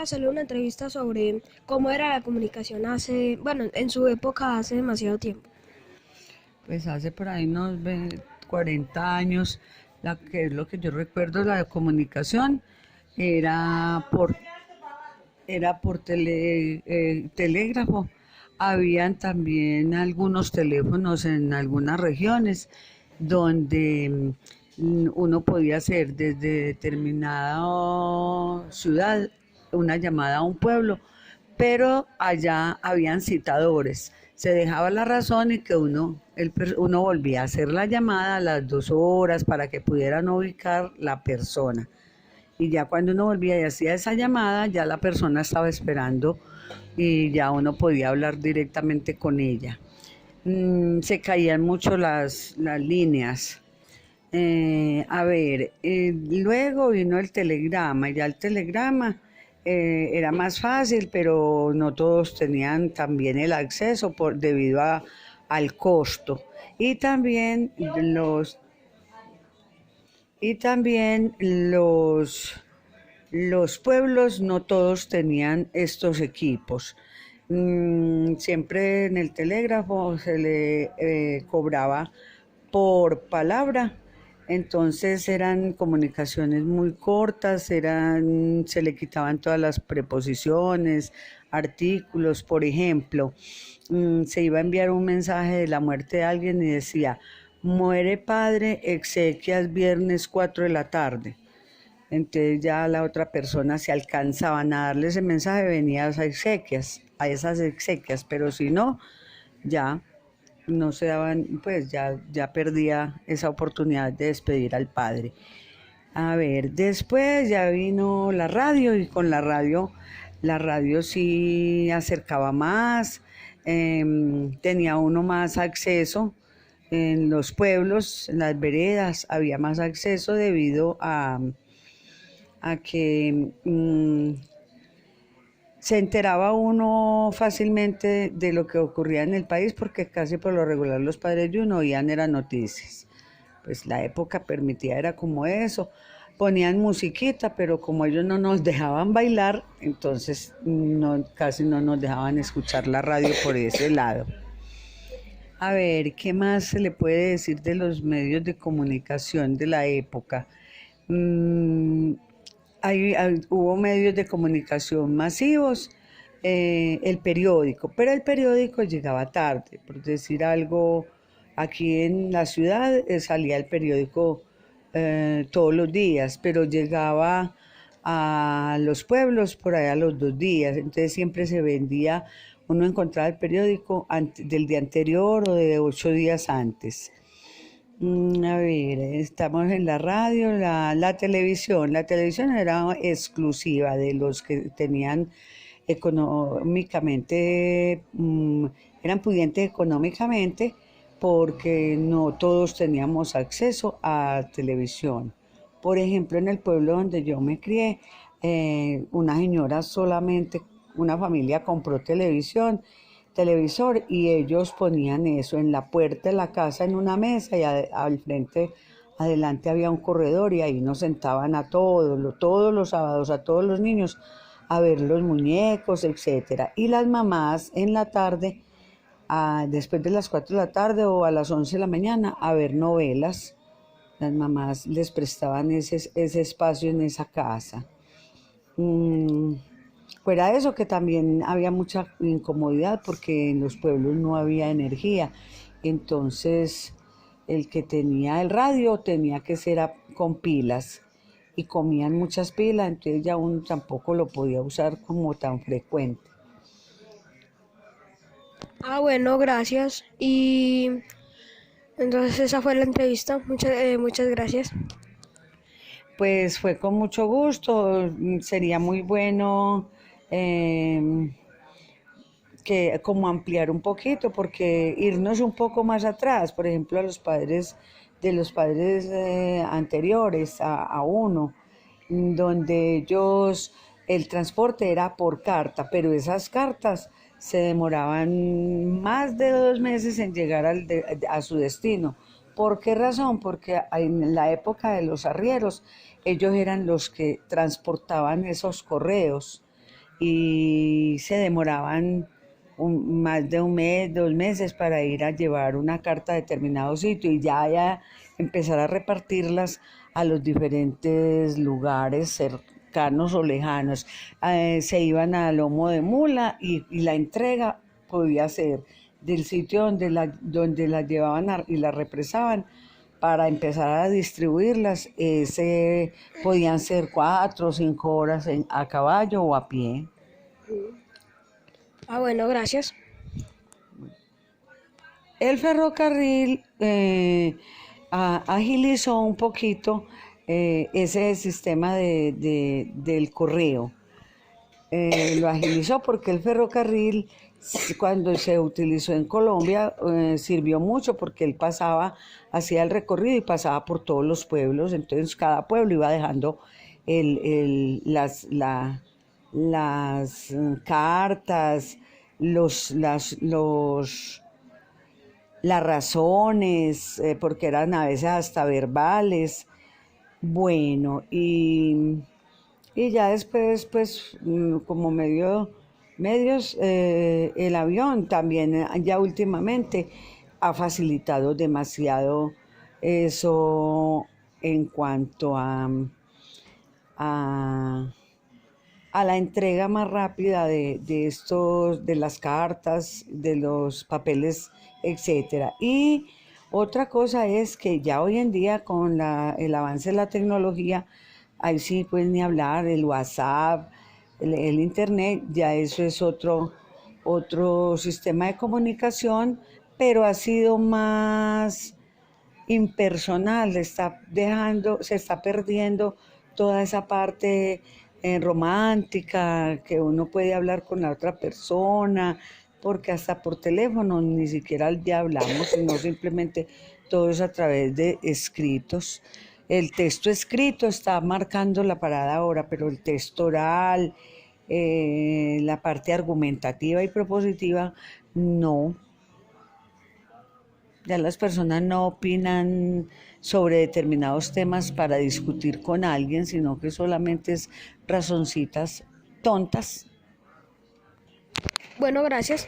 para hacerle una entrevista sobre cómo era la comunicación en su época hace demasiado tiempo. Pues hace por ahí unos 40 años, que es lo que yo recuerdo, la comunicación era por, era por telégrafo. Habían también algunos teléfonos en algunas regiones donde uno podía hacer desde determinada ciudad una llamada a un pueblo, pero allá habían citadores. Se dejaba la razón y que uno volvía a hacer la llamada a las 2 horas para que pudieran ubicar la persona. Y ya cuando uno volvía y hacía esa llamada, ya la persona estaba esperando y ya uno podía hablar directamente con ella. Se caían mucho las líneas. Luego vino el telegrama, y ya el telegrama era más fácil, pero no todos tenían también el acceso debido al costo. Y también los pueblos no todos tenían estos equipos. Siempre en el telégrafo se le cobraba por palabra, entonces eran comunicaciones muy cortas, se le quitaban todas las preposiciones, artículos, por ejemplo, se iba a enviar un mensaje de la muerte de alguien y decía, muere padre, exequias viernes 4 de la tarde. Entonces ya la otra persona se alcanzaban a darle ese mensaje, venía a esas exequias, pero si no, ya no se daban, pues ya perdía esa oportunidad de despedir al padre. A ver, después ya vino la radio y con la radio sí acercaba más, tenía uno más acceso en los pueblos, en las veredas, había más acceso debido a que se enteraba uno fácilmente de lo que ocurría en el país porque casi por lo regular los padres de uno oían eran noticias. Pues la época permitía, era como eso. Ponían musiquita, pero como ellos no nos dejaban bailar, entonces casi no nos dejaban escuchar la radio por ese lado. A ver, ¿qué más se le puede decir de los medios de comunicación de la época? Mm, Hubo medios de comunicación masivos, el periódico, pero el periódico llegaba tarde, por decir algo, aquí en la ciudad salía el periódico todos los días, pero llegaba a los pueblos por allá a los 2 días, entonces siempre se vendía, uno encontraba el periódico del día anterior o de 8 días antes. A ver, estamos en la radio, la televisión. La televisión era exclusiva de los que tenían económicamente, eran pudientes económicamente porque no todos teníamos acceso a televisión. Por ejemplo, en el pueblo donde yo me crié, una señora solamente, una familia compró televisor y ellos ponían eso en la puerta de la casa en una mesa y al frente, adelante había un corredor y ahí nos sentaban a todos los sábados, a todos los niños a ver los muñecos, etcétera. Y las mamás en la tarde, después de las 4 de la tarde o a las 11 de la mañana, a ver novelas. Las mamás les prestaban ese espacio en esa casa. Mm, Fuera de eso que también había mucha incomodidad porque en los pueblos no había energía. Entonces el que tenía el radio tenía que ser con pilas y comían muchas pilas, entonces ya uno tampoco lo podía usar como tan frecuente. Bueno, gracias. Y entonces esa fue la entrevista. Muchas gracias. Pues fue con mucho gusto, sería muy bueno que como ampliar un poquito, porque irnos un poco más atrás, por ejemplo, de los padres anteriores a uno, donde el transporte era por carta, pero esas cartas se demoraban más de 2 meses en llegar a su destino. ¿Por qué razón? Porque en la época de los arrieros, ellos eran los que transportaban esos correos. y se demoraban más de un mes, 2 meses para ir a llevar una carta a determinado sitio y ya empezar a repartirlas a los diferentes lugares cercanos o lejanos. Se iban a lomo de mula y la entrega podía ser del sitio donde las llevaban y las represaban para empezar a distribuirlas. Podían ser 4 o 5 horas a caballo o a pie. Bueno, gracias. El ferrocarril agilizó un poquito ese sistema del correo. Lo agilizó porque el ferrocarril, cuando se utilizó en Colombia, sirvió mucho porque él hacía el recorrido y pasaba por todos los pueblos. Entonces cada pueblo iba dejando las cartas, las razones, porque eran a veces hasta verbales. Bueno, y ya después, pues, como medios, el avión también ya últimamente ha facilitado demasiado eso en cuanto a la entrega más rápida de las cartas, de los papeles, etcétera. Y otra cosa es que ya hoy en día con el avance de la tecnología, ahí sí pues ni hablar, el WhatsApp, el internet, ya eso es otro sistema de comunicación, pero ha sido más impersonal, se está perdiendo toda esa parte romántica, que uno puede hablar con la otra persona, porque hasta por teléfono ni siquiera ya hablamos, sino simplemente todo es a través de escritos. El texto escrito está marcando la parada ahora, pero el texto oral, la parte argumentativa y propositiva, no. Ya las personas no opinan sobre determinados temas para discutir con alguien, sino que solamente es razoncitas tontas. Bueno, gracias.